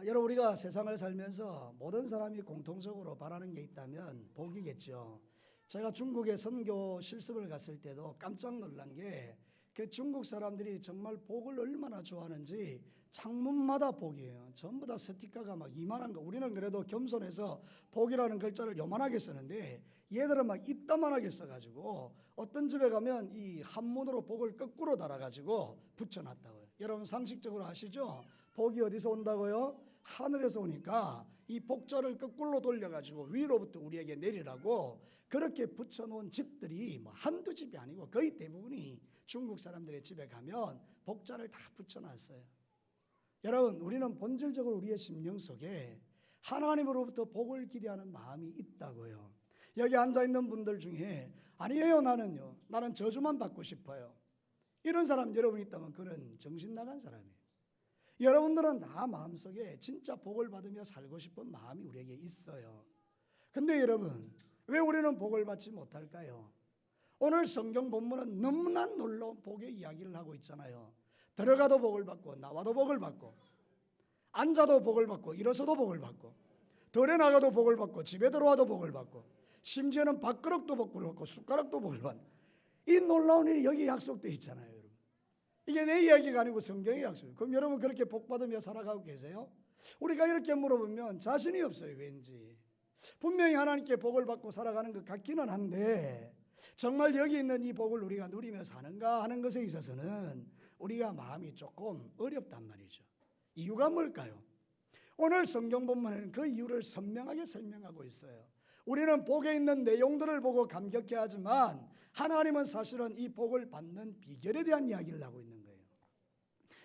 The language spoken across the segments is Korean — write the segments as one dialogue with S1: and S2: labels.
S1: 여러분, 우리가 세상을 살면서 모든 사람이 공통적으로 바라는 게 있다면 복이겠죠. 제가 중국에 선교 실습을 갔을 때도 깜짝 놀란 게 그 중국 사람들이 정말 복을 얼마나 좋아하는지 창문마다 복이에요. 전부 다 스티커가 막 이만한 거. 우리는 그래도 겸손해서 복이라는 글자를 요만하게 쓰는데 얘들은 막 이따만하게 써가지고 어떤 집에 가면 이 한문으로 복을 거꾸로 달아가지고 붙여놨다고요. 여러분 상식적으로 아시죠? 복이 어디서 온다고요? 하늘에서 오니까 이 복자를 거꾸로 돌려가지고 위로부터 우리에게 내리라고 그렇게 붙여놓은 집들이 뭐 한두 집이 아니고 거의 대부분이 중국 사람들의 집에 가면 복자를 다 붙여놨어요. 여러분, 우리는 본질적으로 우리의 심령 속에 하나님으로부터 복을 기대하는 마음이 있다고요. 여기 앉아있는 분들 중에 아니에요, 나는 저주만 받고 싶어요, 이런 사람 여러분 있다면 그는 정신 나간 사람이에요. 여러분들은 다 마음속에 진짜 복을 받으며 살고 싶은 마음이 우리에게 있어요. 근데 여러분, 왜 우리는 복을 받지 못할까요? 오늘 성경 본문은 너무나 놀라운 복의 이야기를 하고 있잖아요. 들어가도 복을 받고 나와도 복을 받고 앉아도 복을 받고 일어서도 복을 받고 덜에 나가도 복을 받고 집에 들어와도 복을 받고 심지어는 밥그릇도 복을 받고 숟가락도 복을 받고 이 놀라운 일이 여기 약속되어 있잖아요. 여러분, 이게 내 이야기가 아니고 성경의 약속이에요. 그럼 여러분 그렇게 복 받으며 살아가고 계세요? 우리가 이렇게 물어보면 자신이 없어요. 왠지 분명히 하나님께 복을 받고 살아가는 것 같기는 한데 정말 여기 있는 이 복을 우리가 누리며 사는가 하는 것에 있어서는 우리가 마음이 조금 어렵단 말이죠. 이유가 뭘까요? 오늘 성경 본문에는 그 이유를 선명하게 설명하고 있어요. 우리는 복에 있는 내용들을 보고 감격해하지만 하나님은 사실은 이 복을 받는 비결에 대한 이야기를 하고 있는 거예요.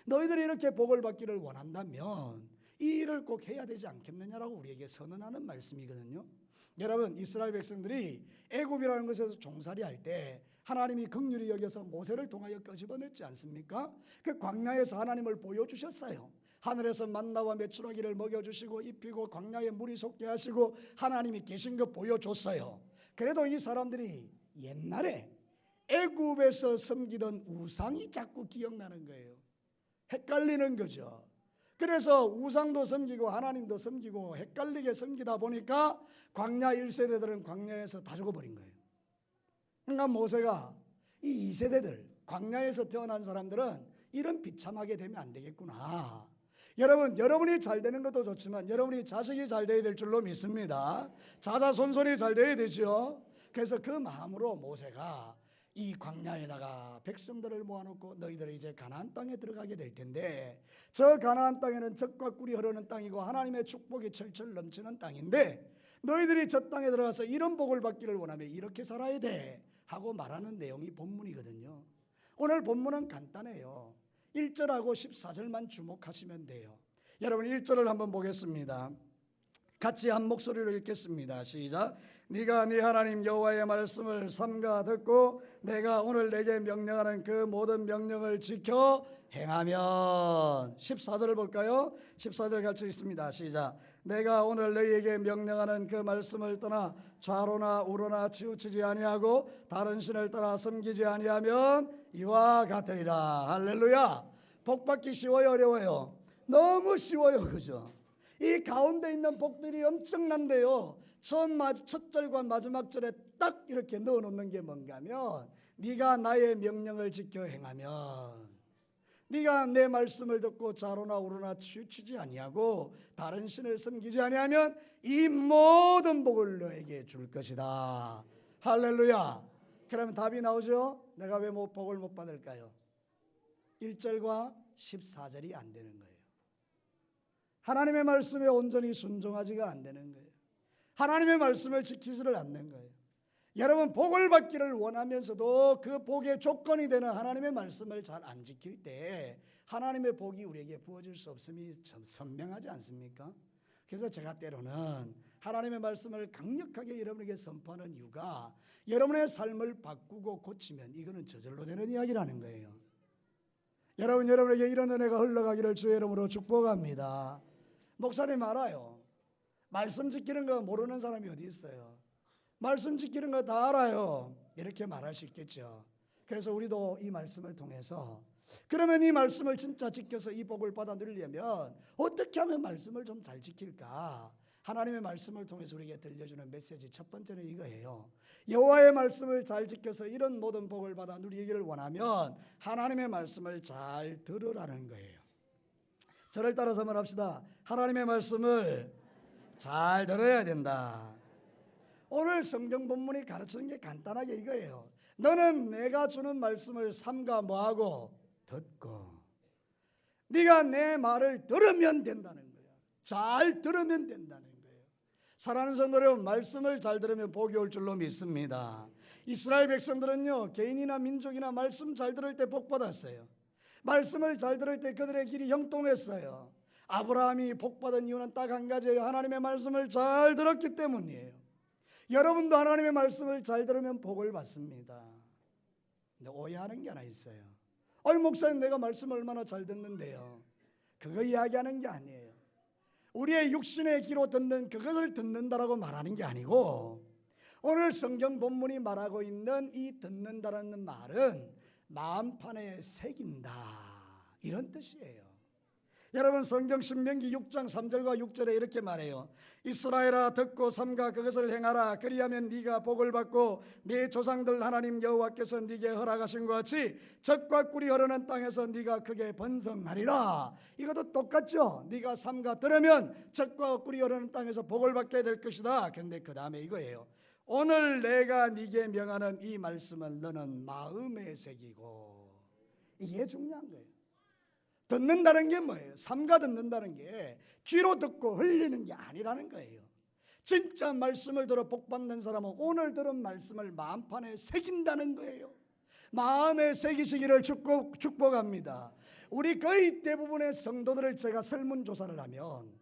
S1: 너희들이 이렇게 복을 받기를 원한다면 이 일을 꼭 해야 되지 않겠느냐라고 우리에게 선언하는 말씀이거든요. 여러분, 이스라엘 백성들이 애굽이라는 것에서 종살이할 때 하나님이 긍휼히 여겨서 모세를 통하여 끄집어냈지 않습니까? 그 광야에서 하나님을 보여주셨어요. 하늘에서 만나와 메추라기를 먹여주시고 입히고 광야에 물이 솟게 하시고 하나님이 계신 것 보여줬어요. 그래도 이 사람들이 옛날에 애굽에서 섬기던 우상이 자꾸 기억나는 거예요. 헷갈리는 거죠. 그래서 우상도 섬기고 하나님도 섬기고 헷갈리게 섬기다 보니까 광야 1세대들은 광야에서 다 죽어버린 거예요. 그러니까 모세가 이 2세대들 광야에서 태어난 사람들은 이런 비참하게 되면 안 되겠구나. 여러분이 잘 되는 것도 좋지만 여러분이 자식이 잘 돼야 될 줄로 믿습니다. 자자손손이 잘 돼야 되죠. 그래서 그 마음으로 모세가 이 광야에다가 백성들을 모아놓고 너희들은 이제 가나안 땅에 들어가게 될 텐데 저 가나안 땅에는 젖과 꿀이 흐르는 땅이고 하나님의 축복이 철철 넘치는 땅인데 너희들이 저 땅에 들어가서 이런 복을 받기를 원하면 이렇게 살아야 돼 하고 말하는 내용이 본문이거든요. 오늘 본문은 간단해요. 1절하고 14절만 주목하시면 돼요. 여러분 1절을 한번 보겠습니다. 같이 한 목소리로 읽겠습니다. 시작. 네가 네 하나님 여호와의 말씀을 삼가 듣고 내가 오늘 내게 명령하는 그 모든 명령을 지켜 행하면. 14절을 볼까요? 14절 같이 있습니다. 시작. 내가 오늘 너희에게 명령하는 그 말씀을 떠나 좌로나 우로나 치우치지 아니하고 다른 신을 따라 섬기지 아니하면 이와 같으리라. 할렐루야. 복받기 쉬워요, 어려워요? 너무 쉬워요, 그죠? 이 가운데 있는 복들이 엄청난데요, 첫 절과 마지막 절에 딱 이렇게 넣어놓는 게 뭔가 하면 네가 나의 명령을 지켜 행하면, 네가 내 말씀을 듣고 좌로나 우로나 치우치지 아니하고 다른 신을 섬기지 아니하면 이 모든 복을 너에게 줄 것이다. 할렐루야. 그러면 답이 나오죠? 내가 왜 복을 못 받을까요? 1절과 14절이 안 되는 거예요. 하나님의 말씀에 온전히 순종하지가 안 되는 거예요. 하나님의 말씀을 지키지를 않는 거예요. 여러분, 복을 받기를 원하면서도 그 복의 조건이 되는 하나님의 말씀을 잘 안 지킬 때 하나님의 복이 우리에게 부어질 수 없음이 참 선명하지 않습니까? 그래서 제가 때로는 하나님의 말씀을 강력하게 여러분에게 선포하는 이유가 여러분의 삶을 바꾸고 고치면 이거는 저절로 되는 이야기라는 거예요. 여러분에게 이런 은혜가 흘러가기를 주의 이름으로 축복합니다. 목사님 알아요. 말씀 지키는 거 모르는 사람이 어디 있어요? 말씀 지키는 거 다 알아요. 이렇게 말할 수 있겠죠. 그래서 우리도 이 말씀을 통해서 그러면 이 말씀을 진짜 지켜서 이 복을 받아 누리려면 어떻게 하면 말씀을 좀 잘 지킬까? 하나님의 말씀을 통해서 우리에게 들려주는 메시지 첫 번째는 이거예요. 여호와의 말씀을 잘 지켜서 이런 모든 복을 받아 누리기를 원하면 하나님의 말씀을 잘 들으라는 거예요. 저를 따라서 말합시다. 하나님의 말씀을 잘 들어야 된다. 오늘 성경 본문이 가르치는 게 간단하게 이거예요. 너는 내가 주는 말씀을 삼가 뭐하고? 듣고. 네가 내 말을 들으면 된다는 거야. 잘 들으면 된다는 거예요. 사랑하는 성도 여러분, 말씀을 잘 들으면 복이 올 줄로 믿습니다. 이스라엘 백성들은요, 개인이나 민족이나 말씀 잘 들을 때 복 받았어요. 말씀을 잘 들을 때 그들의 길이 형통했어요. 아브라함이 복 받은 이유는 딱 한 가지예요. 하나님의 말씀을 잘 들었기 때문이에요. 여러분도 하나님의 말씀을 잘 들으면 복을 받습니다. 근데 오해하는 게 하나 있어요. 어이 목사님, 내가 말씀을 얼마나 잘 듣는데요. 그거 이야기하는 게 아니에요. 우리의 육신의 귀로 듣는 그것을 듣는다라고 말하는 게 아니고, 오늘 성경 본문이 말하고 있는 이 듣는다라는 말은 마음판에 새긴다, 이런 뜻이에요. 여러분, 성경 신명기 6장 3절과 6절에 이렇게 말해요. 이스라엘아, 듣고 삼가 그것을 행하라. 그리하면 네가 복을 받고 네 조상들 하나님 여호와께서 네게 허락하신 것 같이 젖과 꿀이 흐르는 땅에서 네가 크게 번성하리라. 이것도 똑같죠. 네가 삼가 들으면 젖과 꿀이 흐르는 땅에서 복을 받게 될 것이다. 그런데 그 다음에 이거예요. 오늘 내가 네게 명하는 이 말씀은 너는 마음에 새기고. 이게 중요한 거예요. 듣는다는 게 뭐예요? 삼가 듣는다는 게 귀로 듣고 흘리는 게 아니라는 거예요. 진짜 말씀을 들어 복받는 사람은 오늘 들은 말씀을 마음판에 새긴다는 거예요. 마음에 새기시기를 축복합니다. 우리 거의 대부분의 성도들을 제가 설문조사를 하면,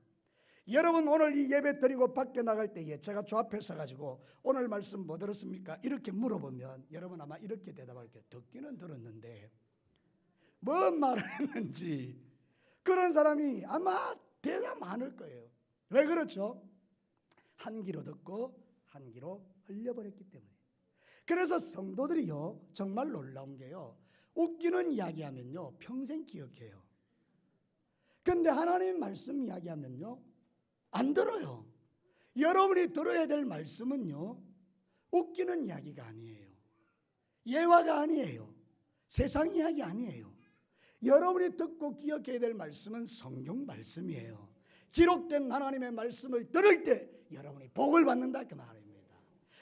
S1: 여러분 오늘 이 예배 드리고 밖에 나갈 때에 제가 저 앞에 서가지고 오늘 말씀 뭐 들었습니까? 이렇게 물어보면 여러분 아마 이렇게 대답할 거예요. 듣기는 들었는데 뭔 말을 했는지. 그런 사람이 아마 대단히 많을 거예요. 왜 그렇죠? 한 귀로 듣고 한 귀로 흘려버렸기 때문에. 그래서 성도들이요, 정말 놀라운 게요, 웃기는 이야기하면요 평생 기억해요. 근데 하나님 말씀 이야기하면요 안 들어요. 여러분이 들어야 될 말씀은요 웃기는 이야기가 아니에요. 예화가 아니에요. 세상 이야기 아니에요. 여러분이 듣고 기억해야 될 말씀은 성경 말씀이에요. 기록된 하나님의 말씀을 들을 때 여러분이 복을 받는다 그 말입니다.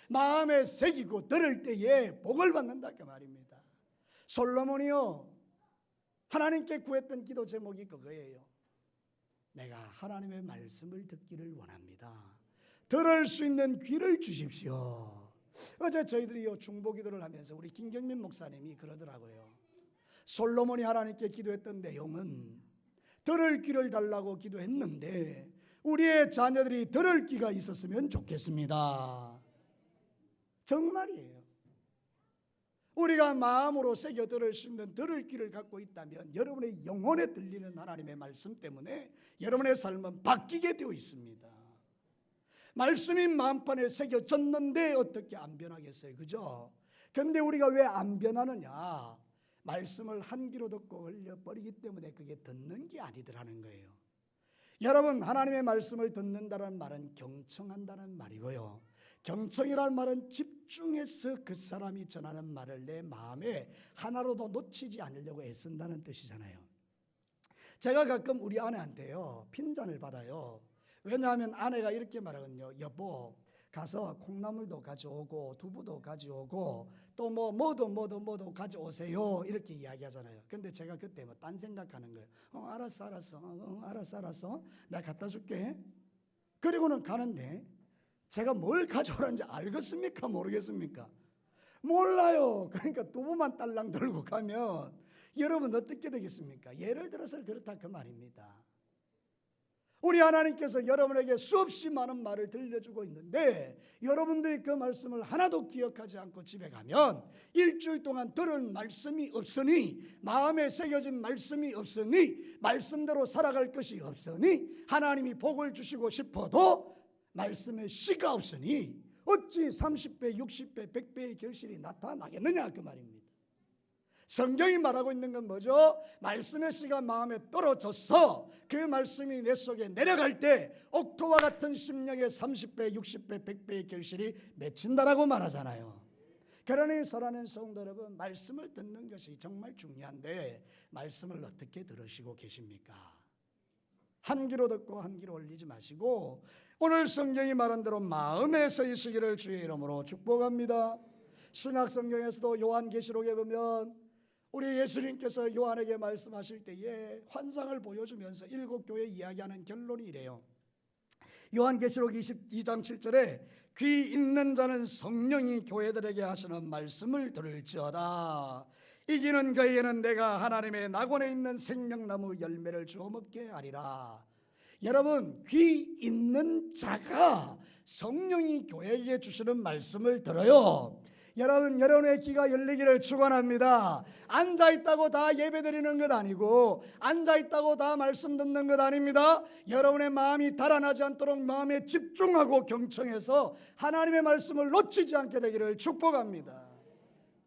S1: 마음에 새기고 들을 때에 복을 받는다 그 말입니다. 솔로몬이요 하나님께 구했던 기도 제목이 그거예요. 내가 하나님의 말씀을 듣기를 원합니다. 들을 수 있는 귀를 주십시오. 어제 저희들이요 중보기도를 하면서 우리 김경민 목사님이 그러더라고요. 솔로몬이 하나님께 기도했던 내용은 들을 귀를 달라고 기도했는데 우리의 자녀들이 들을 귀가 있었으면 좋겠습니다. 정말이에요. 우리가 마음으로 새겨 들을 수 있는 들을 귀를 갖고 있다면 여러분의 영혼에 들리는 하나님의 말씀 때문에 여러분의 삶은 바뀌게 되어 있습니다. 말씀이 마음판에 새겨졌는데 어떻게 안 변하겠어요, 그죠? 그런데 우리가 왜 안 변하느냐? 말씀을 한 귀로 듣고 흘려버리기 때문에 그게 듣는 게 아니더라는 거예요. 여러분, 하나님의 말씀을 듣는다는 말은 경청한다는 말이고요, 경청이라는 말은 집중해서 그 사람이 전하는 말을 내 마음에 하나로도 놓치지 않으려고 애쓴다는 뜻이잖아요. 제가 가끔 우리 아내한테요 핀잔을 받아요. 왜냐하면 아내가 이렇게 말하거든요. 여보, 가서 콩나물도 가져오고 두부도 가져오고 또 뭐도 가져오세요, 이렇게 이야기하잖아요. 근데 제가 그때 뭐 딴 생각하는 거예요. 알았어 내가 갖다 줄게. 그리고는 가는데 제가 뭘 가져오라는지 알겠습니까 모르겠습니까? 몰라요. 그러니까 두부만 딸랑 들고 가면 여러분 어떻게 되겠습니까? 예를 들어서 그렇다 그 말입니다. 우리 하나님께서 여러분에게 수없이 많은 말을 들려주고 있는데 여러분들이 그 말씀을 하나도 기억하지 않고 집에 가면 일주일 동안 들은 말씀이 없으니, 마음에 새겨진 말씀이 없으니, 말씀대로 살아갈 것이 없으니, 하나님이 복을 주시고 싶어도 말씀에 씨가 없으니 어찌 30배, 60배, 100배의 결실이 나타나겠느냐 그 말입니다. 성경이 말하고 있는 건 뭐죠? 말씀의 씨가 마음에 떨어져서 그 말씀이 내 속에 내려갈 때 옥토와 같은 심령의 30배, 60배, 100배의 결실이 맺힌다라고 말하잖아요. 그러니 사랑하는 성도 여러분, 말씀을 듣는 것이 정말 중요한데 말씀을 어떻게 들으시고 계십니까? 한 귀로 듣고 한 귀로 올리지 마시고 오늘 성경이 말한 대로 마음에 서이시기를 주의 이름으로 축복합니다. 신약 성경에서도 요한계시록에 보면 우리 예수님께서 요한에게 말씀하실 때에 환상을 보여주면서 7교회 이야기하는 결론이 이래요. 요한계시록 22장 7절에 귀 있는 자는 성령이 교회들에게 하시는 말씀을 들을지어다. 이기는 그에게는 내가 하나님의 낙원에 있는 생명나무 열매를 주어 먹게 하리라. 여러분, 귀 있는 자가 성령이 교회에게 주시는 말씀을 들어요. 여러분의 귀가 열리기를 축원합니다. 앉아있다고 다 예배드리는 것 아니고 앉아있다고 다 말씀 듣는 것 아닙니다. 여러분의 마음이 달아나지 않도록 마음에 집중하고 경청해서 하나님의 말씀을 놓치지 않게 되기를 축복합니다.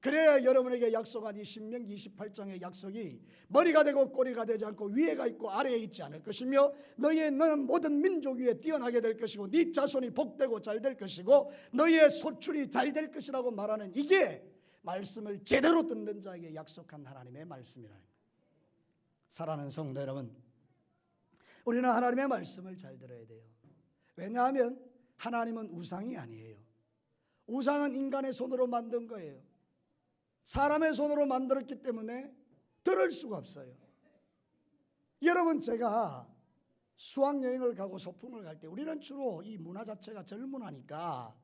S1: 그래야 여러분에게 약속한 이 신명기 28장의 약속이 머리가 되고 꼬리가 되지 않고 위에가 있고 아래에 있지 않을 것이며 너는 모든 민족 위에 뛰어나게 될 것이고 네 자손이 복되고 잘 될 것이고 너희의 소출이 잘 될 것이라고 말하는 이게 말씀을 제대로 듣는 자에게 약속한 하나님의 말씀이라. 사랑하는 성도 여러분, 우리는 하나님의 말씀을 잘 들어야 돼요. 왜냐하면 하나님은 우상이 아니에요. 우상은 인간의 손으로 만든 거예요. 사람의 손으로 만들었기 때문에 들을 수가 없어요. 여러분, 제가 수학여행을 가고 소풍을 갈 때 우리는 주로 이 문화 자체가 절 문화니까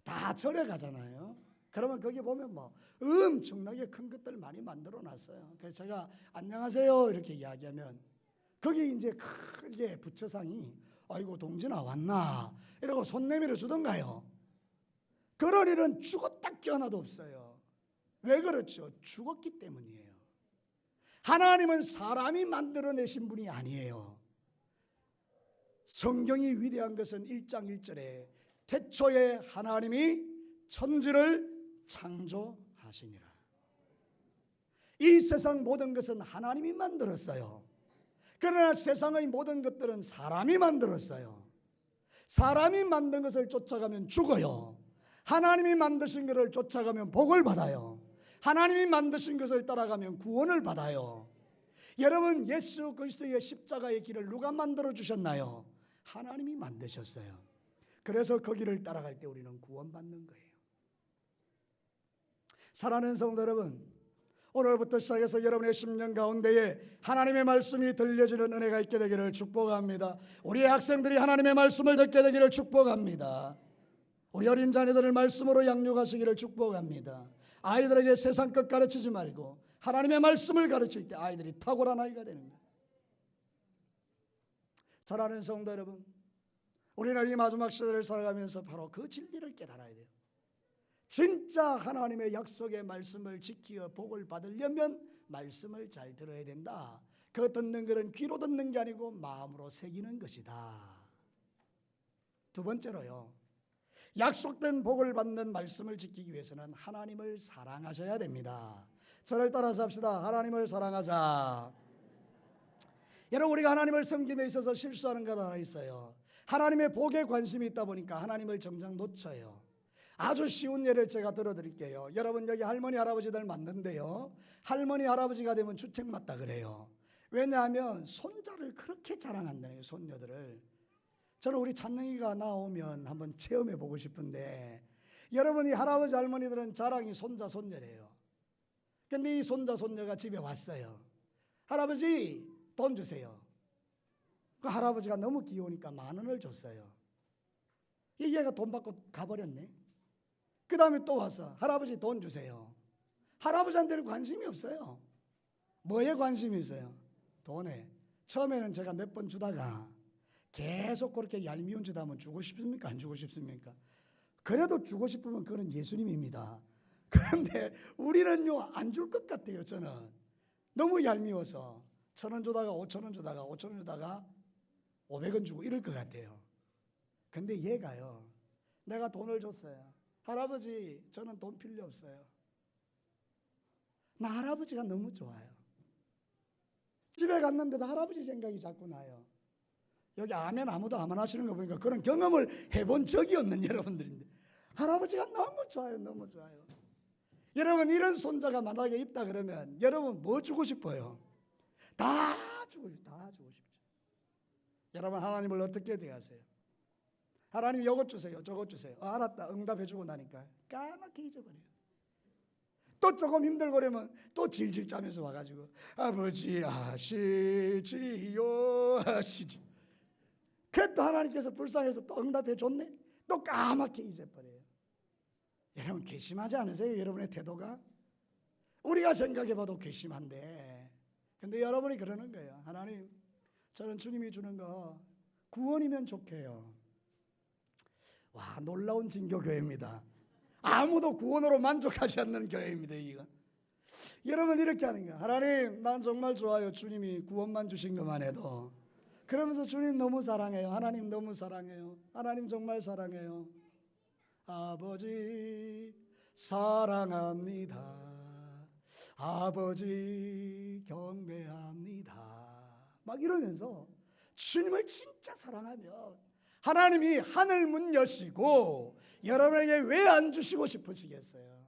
S1: 다 절에 가잖아요. 그러면 거기 보면 뭐 엄청나게 큰 것들 많이 만들어 놨어요. 그래서 제가 안녕하세요 이렇게 이야기하면 거기 이제 크게 부처상이 아이고 동진아 왔나 이러고 손 내밀어 주던가요. 그럴 일은 죽었다 깨어나도 없어요. 왜 그렇죠? 죽었기 때문이에요. 하나님은 사람이 만들어내신 분이 아니에요. 성경이 위대한 것은 1장 1절에 태초에 하나님이 천지를 창조하시니라. 이 세상 모든 것은 하나님이 만들었어요. 그러나 세상의 모든 것들은 사람이 만들었어요. 사람이 만든 것을 쫓아가면 죽어요. 하나님이 만드신 것을 쫓아가면 복을 받아요. 하나님이 만드신 것을 따라가면 구원을 받아요. 여러분, 예수 그리스도의 십자가의 길을 누가 만들어 주셨나요? 하나님이 만드셨어요. 그래서 그 길을 따라갈 때 우리는 구원받는 거예요. 사랑하는 성도 여러분, 오늘부터 시작해서 여러분의 심령 가운데에 하나님의 말씀이 들려지는 은혜가 있게 되기를 축복합니다. 우리의 학생들이 하나님의 말씀을 듣게 되기를 축복합니다. 우리 어린 자녀들을 말씀으로 양육하시기를 축복합니다. 아이들에게 세상 것 가르치지 말고 하나님의 말씀을 가르칠 때 아이들이 탁월한 아이가 되는 거예요. 사랑하는 성도 여러분, 우리는 이 마지막 시대를 살아가면서 바로 그 진리를 깨달아야 돼요. 진짜 하나님의 약속의 말씀을 지키어 복을 받으려면 말씀을 잘 들어야 된다. 그 듣는 것은 귀로 듣는 게 아니고 마음으로 새기는 것이다. 두 번째로요, 약속된 복을 받는 말씀을 지키기 위해서는 하나님을 사랑하셔야 됩니다. 저를 따라서 합시다. 하나님을 사랑하자. 여러분, 우리가 하나님을 섬김에 있어서 실수하는 것 하나 있어요. 하나님의 복에 관심이 있다 보니까 하나님을 정작 놓쳐요. 아주 쉬운 예를 제가 들어드릴게요. 여러분, 여기 할머니 할아버지들 맞는데요, 할머니 할아버지가 되면 주책 맞다 그래요. 왜냐하면 손자를 그렇게 자랑한다는 거예요. 손녀들을. 저는 우리 찬영이가 나오면 한번 체험해 보고 싶은데, 여러분이 할아버지 할머니들은 자랑이 손자 손녀래요. 근데 이 손자 손녀가 집에 왔어요. 할아버지 돈 주세요. 그 할아버지가 너무 귀여우니까 10,000원을 줬어요. 얘가 돈 받고 가버렸네. 그 다음에 또 와서 할아버지 돈 주세요. 할아버지한테는 관심이 없어요. 뭐에 관심이 있어요? 돈에. 처음에는 제가 몇 번 주다가 계속 그렇게 얄미운 짓 하면 주고 싶습니까? 안 주고 싶습니까? 그래도 주고 싶으면 그건 예수님입니다. 그런데 우리는요, 안 줄 것 같아요. 저는 너무 얄미워서 1,000원 주다가 5,000원 주다가 5,000원 주다가 500원 주고 이럴 것 같아요. 근데 얘가요, 내가 돈을 줬어요. 할아버지 저는 돈 필요 없어요. 나 할아버지가 너무 좋아요. 집에 갔는데도 할아버지 생각이 자꾸 나요. 여기 아멘 아무도 안 하시는 거 보니까 그런 경험을 해본 적이 없는 여러분들인데 할아버지가 너무 좋아요. 너무 좋아요. 여러분 이런 손자가 만약에 있다 그러면 여러분 뭐 주고 싶어요? 다 주고 싶죠. 여러분 하나님을 어떻게 대하세요? 하나님 이것 주세요. 저것 주세요. 알았다. 응답해 주고 나니까 까맣게 잊어버려요. 또 조금 힘들고 그러면 또 질질 짜면서 와가지고 아버지 아시지요 아시지. 그래도 하나님께서 불쌍해서 또 응답해 줬네. 또 까맣게 잊어버려요. 여러분 괘씸하지 않으세요? 여러분의 태도가 우리가 생각해봐도 괘씸한데 근데 여러분이 그러는 거예요. 하나님 저는 주님이 주는 거 구원이면 좋게요. 와 놀라운 진교교회입니다. 아무도 구원으로 만족하지 않는 교회입니다. 이거 여러분 이렇게 하는 거예요. 하나님 난 정말 좋아요. 주님이 구원만 주신 것만 해도 그러면서 주님 너무 사랑해요. 하나님 너무 사랑해요. 하나님 정말 사랑해요. 아버지 사랑합니다. 아버지 경배합니다. 막 이러면서 주님을 진짜 사랑하면 하나님이 하늘 문 여시고 여러분에게 왜 안 주시고 싶으시겠어요?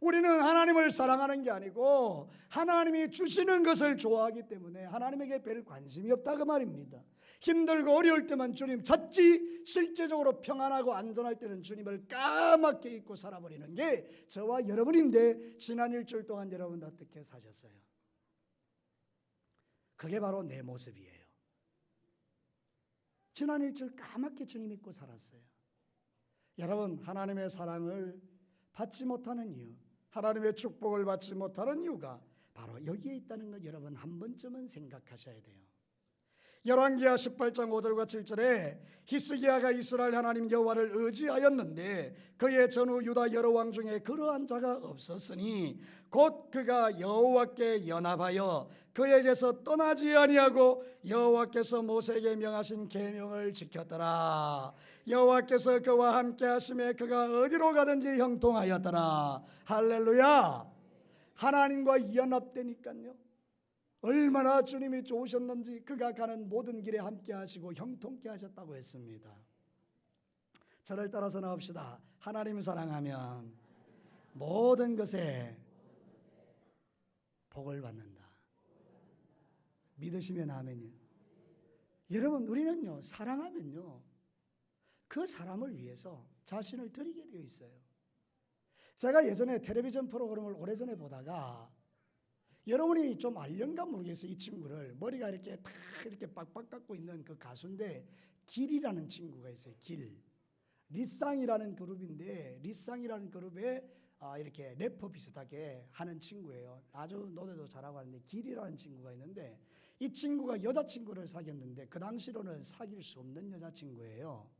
S1: 우리는 하나님을 사랑하는 게 아니고 하나님이 주시는 것을 좋아하기 때문에 하나님에게 별 관심이 없다 그 말입니다. 힘들고 어려울 때만 주님 찾지 실제적으로 평안하고 안전할 때는 주님을 까맣게 잊고 살아버리는 게 저와 여러분인데 지난 일주일 동안 여러분 어떻게 사셨어요? 그게 바로 내 모습이에요. 지난 일주일 까맣게 주님 잊고 살았어요. 여러분 하나님의 사랑을 받지 못하는 이유, 하나님의 축복을 받지 못하는 이유가 바로 여기에 있다는 것 여러분 한 번쯤은 생각하셔야 돼요. 열왕기하 18장 5절과 7절에 히스기야가 이스라엘 하나님 여호와를 의지하였는데 그의 전후 유다 여러 왕 중에 그러한 자가 없었으니 곧 그가 여호와께 연합하여 그에게서 떠나지 아니하고 여호와께서 모세에게 명하신 계명을 지켰더라. 여호와께서 그와 함께 하심에 그가 어디로 가든지 형통하였더라. 할렐루야. 하나님과 연합되니까요 얼마나 주님이 좋으셨는지 그가 가는 모든 길에 함께 하시고 형통케 하셨다고 했습니다. 저를 따라서 나옵시다. 하나님 사랑하면 모든 것에 복을 받는다. 믿으시면 아멘이요. 여러분 우리는요 사랑하면요 그 사람을 위해서 자신을 드리게 되어 있어요. 제가 예전에 텔레비전 프로그램을 오래전에 보다가 여러분이 좀 알련가 모르겠어요. 이 친구를 머리가 이렇게 다 이렇게 빡빡 깎고 있는 그 가수인데 길이라는 친구가 있어요. 길 리쌍이라는 그룹인데 리쌍이라는 그룹에 이렇게 래퍼 비슷하게 하는 친구예요. 아주 노래도 잘하고 하는데 길이라는 친구가 있는데 이 친구가 여자친구를 사귀었는데 그 당시로는 사귈 수 없는 여자친구예요.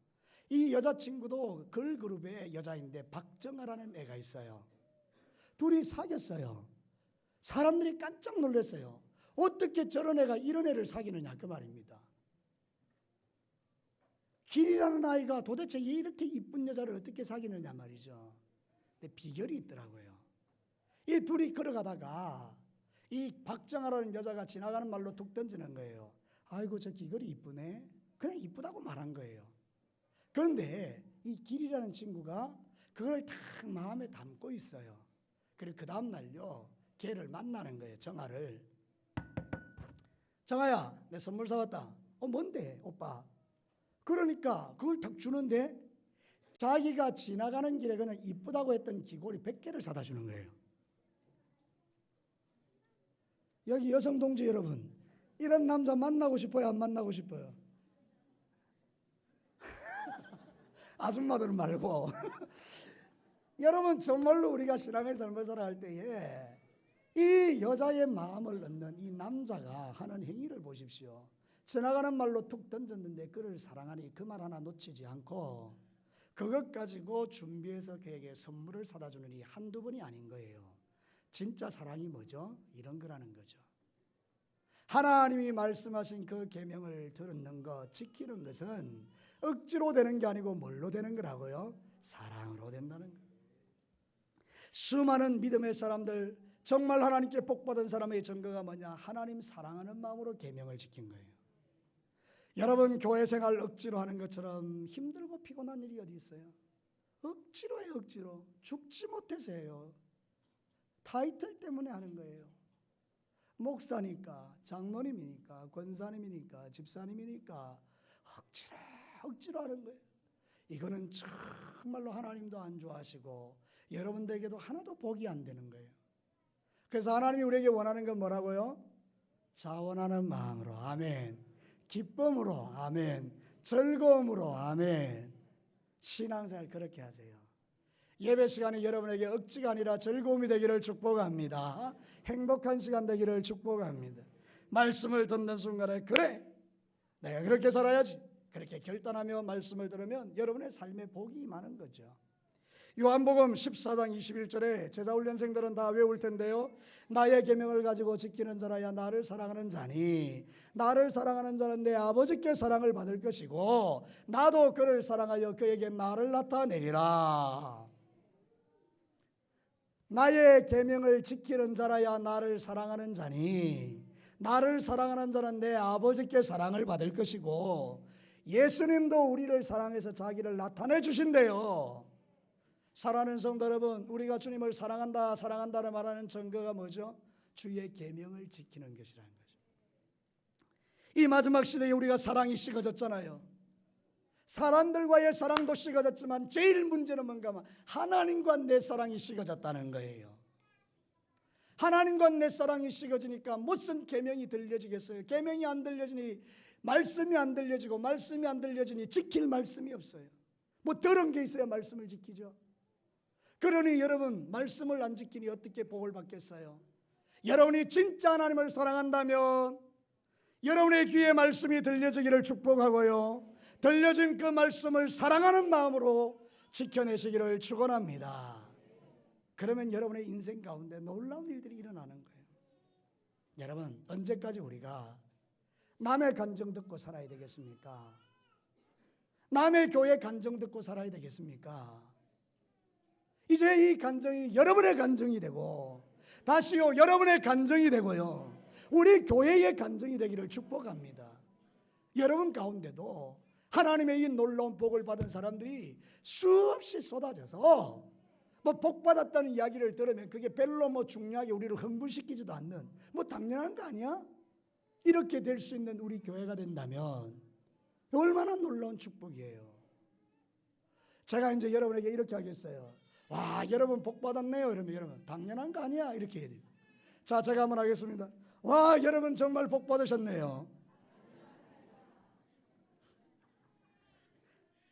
S1: 이 여자친구도 걸그룹의 여자인데 박정아라는 애가 있어요. 둘이 사귀었어요. 사람들이 깜짝 놀랐어요. 어떻게 저런 애가 이런 애를 사귀느냐 그 말입니다. 길이라는 아이가 도대체 이렇게 이쁜 여자를 어떻게 사귀느냐 말이죠. 근데 비결이 있더라고요. 이 둘이 걸어가다가 이 박정아라는 여자가 지나가는 말로 툭 던지는 거예요. 아이고 저 귀걸이 이쁘네. 그냥 이쁘다고 말한 거예요. 그런데 이 길이라는 친구가 그걸 다 마음에 담고 있어요. 그리고 그 다음 날요 걔를 만나는 거예요. 정아를. 정아야 내 선물 사왔다. 뭔데 오빠? 그러니까 그걸 탁 주는데 자기가 지나가는 길에 그냥 이쁘다고 했던 귀걸이 100개를 사다 주는 거예요. 여기 여성 동지 여러분 이런 남자 만나고 싶어요? 안 만나고 싶어요? 아줌마들은 말고 여러분 정말로 우리가 신앙의 삶을 살아갈 때에 이 여자의 마음을 얻는 이 남자가 하는 행위를 보십시오. 지나가는 말로 툭 던졌는데 그를 사랑하니 그 말 하나 놓치지 않고 그것 가지고 준비해서 그에게 선물을 사다 주는 이 한두 번이 아닌 거예요. 진짜 사랑이 뭐죠? 이런 거라는 거죠. 하나님이 말씀하신 그 계명을 들었는 것, 지키는 것은 억지로 되는 게 아니고 뭘로 되는 거라고요? 사랑으로 된다는 거예요. 수많은 믿음의 사람들, 정말 하나님께 복받은 사람의 증거가 뭐냐? 하나님 사랑하는 마음으로 계명을 지킨 거예요. 여러분, 교회 생활 억지로 하는 것처럼 힘들고 피곤한 일이 어디 있어요? 억지로 해요. 억지로. 죽지 못해서 해요. 타이틀 때문에 하는 거예요. 목사니까, 장로님이니까, 권사님이니까, 집사님이니까 억지로 하는 거예요. 이거는 정말로 하나님도 안 좋아하시고 여러분들에게도 하나도 복이 안 되는 거예요. 그래서 하나님이 우리에게 원하는 건 뭐라고요? 자원하는 마음으로, 아멘. 기쁨으로, 아멘. 즐거움으로, 아멘. 신앙생활 그렇게 하세요. 예배 시간이 여러분에게 억지가 아니라 즐거움이 되기를 축복합니다. 행복한 시간 되기를 축복합니다. 말씀을 듣는 순간에 그래, 내가 그렇게 살아야지, 그렇게 결단하며 말씀을 들으면 여러분의 삶에 복이 많은 거죠. 요한복음 14장 21절에 제자훈련생들은 다 외울 텐데요. 나의 계명을 가지고 지키는 자라야 나를 사랑하는 자니 나를 사랑하는 자는 내 아버지께 사랑을 받을 것이고 나도 그를 사랑하여 그에게 나를 나타내리라. 나의 계명을 지키는 자라야 나를 사랑하는 자니 나를 사랑하는 자는 내 아버지께 사랑을 받을 것이고 예수님도 우리를 사랑해서 자기를 나타내 주신대요. 사랑하는 성도 여러분, 우리가 주님을 사랑한다를 말하는 증거가 뭐죠? 주의 계명을 지키는 것이라는 거죠. 이 마지막 시대에 우리가 사랑이 식어졌잖아요. 사람들과의 사랑도 식어졌지만 제일 문제는 뭔가 하면 하나님과 내 사랑이 식어졌다는 거예요. 하나님과 내 사랑이 식어지니까 무슨 계명이 들려지겠어요? 계명이 안 들려지니 말씀이 안 들려지고 말씀이 안 들려지니 지킬 말씀이 없어요. 뭐 들은 게 있어야 말씀을 지키죠. 그러니 여러분, 말씀을 안 지키니 어떻게 복을 받겠어요? 여러분이 진짜 하나님을 사랑한다면 여러분의 귀에 말씀이 들려지기를 축복하고요, 들려진 그 말씀을 사랑하는 마음으로 지켜내시기를 축원합니다. 그러면 여러분의 인생 가운데 놀라운 일들이 일어나는 거예요. 여러분, 언제까지 우리가 남의 간증 듣고 살아야 되겠습니까? 남의 교회 간증 듣고 살아야 되겠습니까? 이제 이 간증이 여러분의 간증이 되고 다시요 여러분의 간증이 되고요 우리 교회의 간증이 되기를 축복합니다. 여러분 가운데도 하나님의 이 놀라운 복을 받은 사람들이 수없이 쏟아져서 뭐 복 받았다는 이야기를 들으면 그게 별로 뭐 중요하게 우리를 흥분시키지도 않는 뭐 당연한 거 아니야? 이렇게 될 수 있는 우리 교회가 된다면 얼마나 놀라운 축복이에요. 제가 이제 여러분에게 이렇게 하겠어요. 와, 여러분 복 받았네요. 이러면 여러분 당연한 거 아니야? 이렇게 해야 돼요. 자, 제가 한번 하겠습니다. 와, 여러분 정말 복 받으셨네요.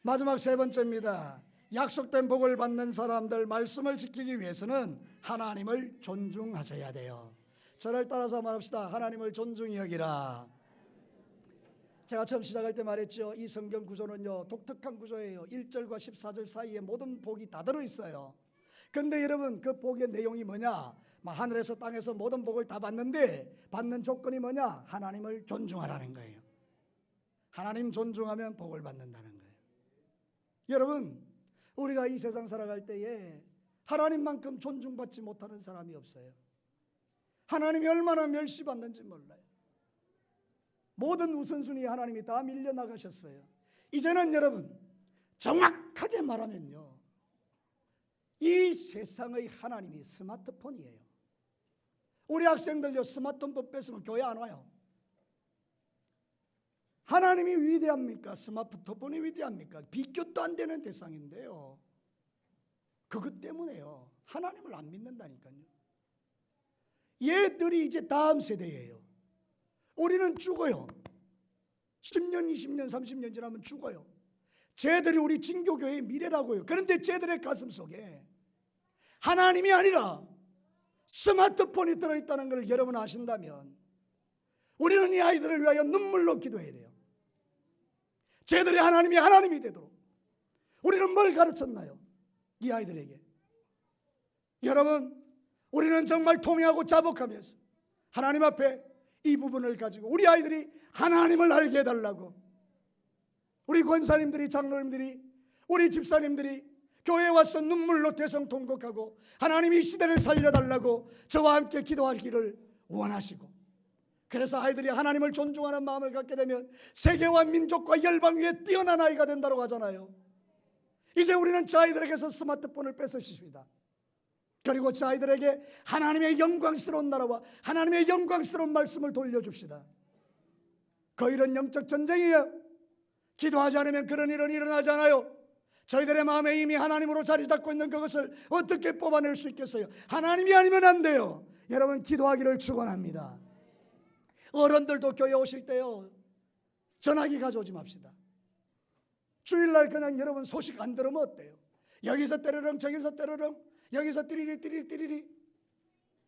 S1: 마지막 세 번째입니다. 약속된 복을 받는 사람들, 말씀을 지키기 위해서는 하나님을 존중하셔야 돼요. 저를 따라서 말합시다. 하나님을 존중히 여기라. 제가 처음 시작할 때 말했죠. 이 성경 구조는요 독특한 구조예요. 1절과 14절 사이에 모든 복이 다 들어있어요. 근데 여러분, 그 복의 내용이 뭐냐? 하늘에서 땅에서 모든 복을 다 받는데 받는 조건이 뭐냐? 하나님을 존중하라는 거예요. 하나님 존중하면 복을 받는다는 거예요. 여러분, 우리가 이 세상 살아갈 때에 하나님만큼 존중받지 못하는 사람이 없어요. 하나님이 얼마나 멸시받는지 몰라요. 모든 우선순위 하나님이 다 밀려나가셨어요. 이제는 여러분, 정확하게 말하면요 이 세상의 하나님이 스마트폰이에요. 우리 학생들요 스마트폰 뺐으면 교회 안 와요. 하나님이 위대합니까? 스마트폰이 위대합니까? 비교도 안 되는 대상인데요. 그것 때문에요 하나님을 안 믿는다니까요. 얘들이 이제 다음 세대예요. 우리는 죽어요. 10년, 20년, 30년 지나면 죽어요. 쟤들이 우리 진교교회의 미래라고요. 그런데 쟤들의 가슴 속에 하나님이 아니라 스마트폰이 들어있다는 걸 여러분 아신다면 우리는 이 아이들을 위하여 눈물로 기도해야 돼요. 쟤들의 하나님이 하나님이 되도록 우리는 뭘 가르쳤나요? 이 아이들에게. 여러분, 우리는 정말 통회하고 자복하면서 하나님 앞에 이 부분을 가지고 우리 아이들이 하나님을 알게 해달라고, 우리 권사님들이, 장로님들이, 우리 집사님들이 교회에 와서 눈물로 대성통곡하고 하나님 이 시대를 살려달라고 저와 함께 기도하기를 원하시고, 그래서 아이들이 하나님을 존중하는 마음을 갖게 되면 세계와 민족과 열방 위에 뛰어난 아이가 된다고 하잖아요. 이제 우리는 저 아이들에게서 스마트폰을 뺏으십니다. 그리고 저 아이들에게 하나님의 영광스러운 나라와 하나님의 영광스러운 말씀을 돌려줍시다. 그 일은 영적 전쟁이에요. 기도하지 않으면 그런 일은 일어나지 않아요. 저희들의 마음에 이미 하나님으로 자리 잡고 있는 그것을 어떻게 뽑아낼 수 있겠어요? 하나님이 아니면 안 돼요. 여러분, 기도하기를 축원합니다. 어른들도 교회 오실 때요, 전화기 가져오지 맙시다. 주일날 그냥 여러분 소식 안 들으면 어때요? 여기서 때르릉 저기서 때르릉 여기서 띠리리 띠리리 띠리리.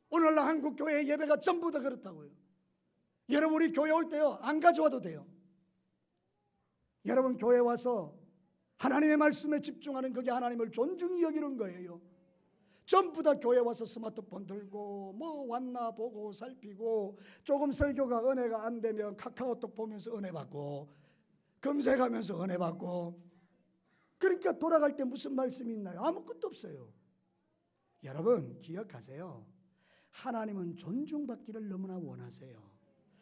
S1: 오늘날 한국 교회 예배가 전부 다 그렇다고요. 여러분, 우리 교회 올 때요 안 가져와도 돼요. 여러분, 교회 와서 하나님의 말씀에 집중하는 그게 하나님을 존중히 여기는 거예요. 전부 다 교회 와서 스마트폰 들고 뭐 왔나 보고 살피고, 조금 설교가 은혜가 안 되면 카카오톡 보면서 은혜 받고, 검색하면서 은혜 받고. 그러니까 돌아갈 때 무슨 말씀이 있나요? 아무것도 없어요. 여러분, 기억하세요. 하나님은 존중받기를 너무나 원하세요.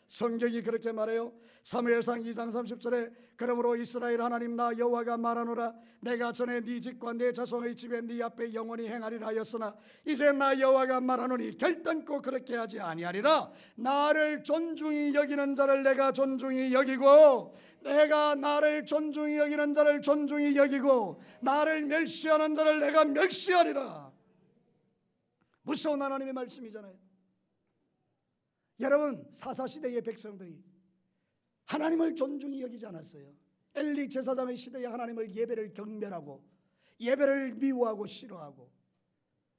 S1: 성경이 그렇게 말해요. 사무엘상 2장 30절에 그러므로 이스라엘 하나님 나 여호와가 말하노라 내가 전에 네 집과 내 자손의 집에 네 앞에 영원히 행하리라 하였으나 이제 나 여호와가 말하노니 결단코 그렇게 하지 아니하리라. 나를 존중히 여기는 자를 내가 존중히 여기고, 내가 나를 존중히 여기는 자를 존중히 여기고, 나를 멸시하는 자를 내가 멸시하리라. 무서운 하나님의 말씀이잖아요. 여러분, 사사시대의 백성들이 하나님을 존중히 여기지 않았어요. 엘리 제사장의 시대에 하나님을 예배를 경멸하고 예배를 미워하고 싫어하고,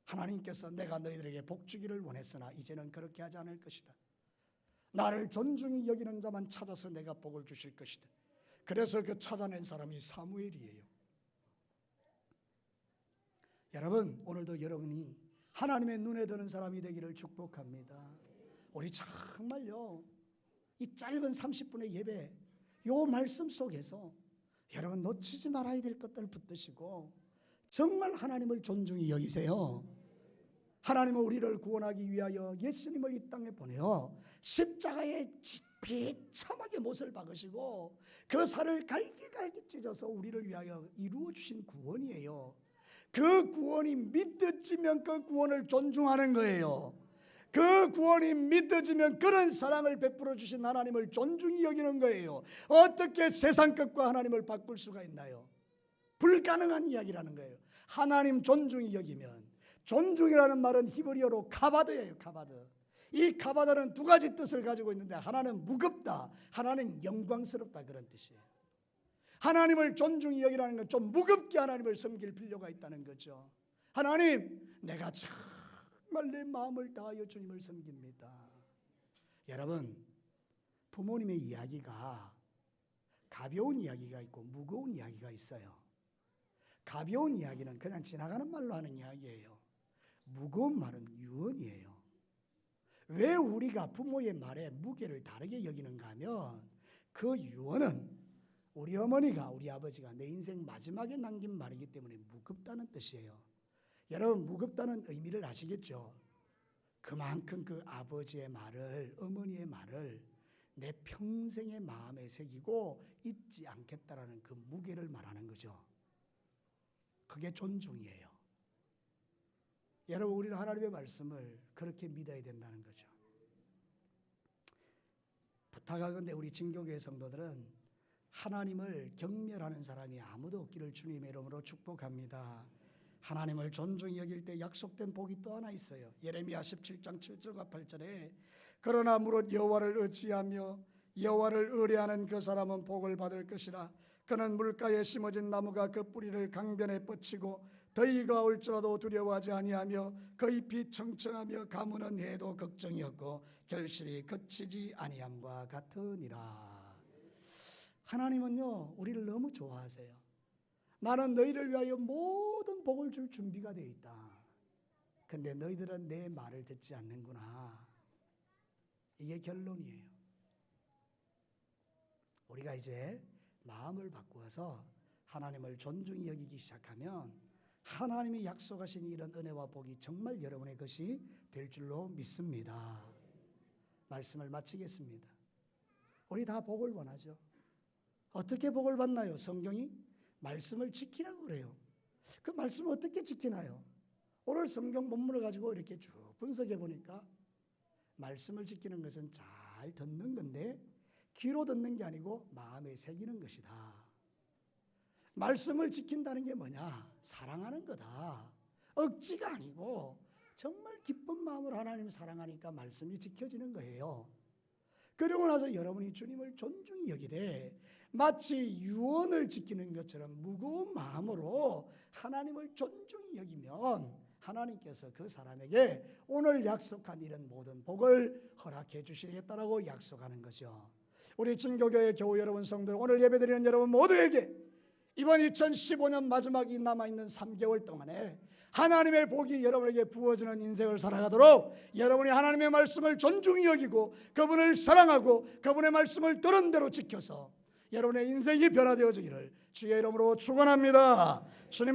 S1: 하나님께서 내가 너희들에게 복 주기를 원했으나 이제는 그렇게 하지 않을 것이다. 나를 존중히 여기는 자만 찾아서 내가 복을 주실 것이다. 그래서 그 찾아낸 사람이 사무엘이에요. 여러분, 오늘도 여러분이 하나님의 눈에 드는 사람이 되기를 축복합니다. 우리 정말요 이 짧은 30분의 예배, 요 말씀 속에서 여러분 놓치지 말아야 될 것들 붙드시고 정말 하나님을 존중히 여기세요. 하나님은 우리를 구원하기 위하여 예수님을 이 땅에 보내어 십자가에 비참하게 못을 박으시고 그 살을 갈기갈기 찢어서 우리를 위하여 이루어 주신 구원이에요. 그 구원이 믿어지면 그 구원을 존중하는 거예요. 그 구원이 믿어지면 그런 사랑을 베풀어 주신 하나님을 존중히 여기는 거예요. 어떻게 세상 것과 하나님을 바꿀 수가 있나요? 불가능한 이야기라는 거예요. 하나님 존중히 여기면, 존중이라는 말은 히브리어로 카바드예요. 카바드. 이 카바드는 두 가지 뜻을 가지고 있는데, 하나는 무겁다, 하나는 영광스럽다, 그런 뜻이에요. 하나님을 존중히 여기라는 건 좀 무겁게 하나님을 섬길 필요가 있다는 거죠. 하나님, 내가 정말 내 마음을 다하여 주님을 섬깁니다. 여러분, 부모님의 이야기가 가벼운 이야기가 있고 무거운 이야기가 있어요. 가벼운 이야기는 그냥 지나가는 말로 하는 이야기예요. 무거운 말은 유언이에요. 왜 우리가 부모의 말에 무게를 다르게 여기는가 하면, 그 유언은 우리 어머니가, 우리 아버지가 내 인생 마지막에 남긴 말이기 때문에 무겁다는 뜻이에요. 여러분, 무겁다는 의미를 아시겠죠? 그만큼 그 아버지의 말을, 어머니의 말을 내 평생의 마음에 새기고 잊지 않겠다라는 그 무게를 말하는 거죠. 그게 존중이에요. 여러분, 우리는 하나님의 말씀을 그렇게 믿어야 된다는 거죠. 부탁하건대 우리 진교교회 성도들은 하나님을 경멸하는 사람이 아무도 없기를 주님의 이름으로 축복합니다. 하나님을 존중히 여길 때 약속된 복이 또 하나 있어요. 예레미야 17장 7절과 8절에 그러나 무릇 여호와를 의지하며 여호와를 의뢰하는 그 사람은 복을 받을 것이라. 그는 물가에 심어진 나무가 그 뿌리를 강변에 뻗치고 더위가 올지라도 두려워하지 아니하며 그 잎이 청청하며 가무는 해도 걱정이 없고 결실이 그치지 아니함과 같으니라. 하나님은요 우리를 너무 좋아하세요. 나는 너희를 위하여 모든 복을 줄 준비가 되어 있다. 근데 너희들은 내 말을 듣지 않는구나. 이게 결론이에요. 우리가 이제 마음을 바꾸어서 하나님을 존중히 여기기 시작하면 하나님이 약속하신 이런 은혜와 복이 정말 여러분의 것이 될 줄로 믿습니다. 말씀을 마치겠습니다. 우리 다 복을 원하죠. 어떻게 복을 받나요? 성경이 말씀을 지키라고 그래요. 그 말씀을 어떻게 지키나요? 오늘 성경 본문을 가지고 이렇게 쭉 분석해 보니까 말씀을 지키는 것은 잘 듣는 건데 귀로 듣는 게 아니고 마음에 새기는 것이다. 말씀을 지킨다는 게 뭐냐? 사랑하는 거다. 억지가 아니고 정말 기쁜 마음으로 하나님을 사랑하니까 말씀이 지켜지는 거예요. 그러고 나서 여러분이 주님을 존중히 여기되 마치 유언을 지키는 것처럼 무거운 마음으로 하나님을 존중히 여기면 하나님께서 그 사람에게 오늘 약속한 이런 모든 복을 허락해 주시겠다라고 약속하는 거죠. 우리 진교교회 교우 여러분, 성도, 오늘 예배드리는 여러분 모두에게 이번 2015년 마지막이 남아있는 3개월 동안에 하나님의 복이 여러분에게 부어지는 인생을 살아가도록 여러분이 하나님의 말씀을 존중히 여기고 그분을 사랑하고 그분의 말씀을 들은 대로 지켜서 여러분의 인생이 변화되어지기를 주의 이름으로 축원합니다. 주님의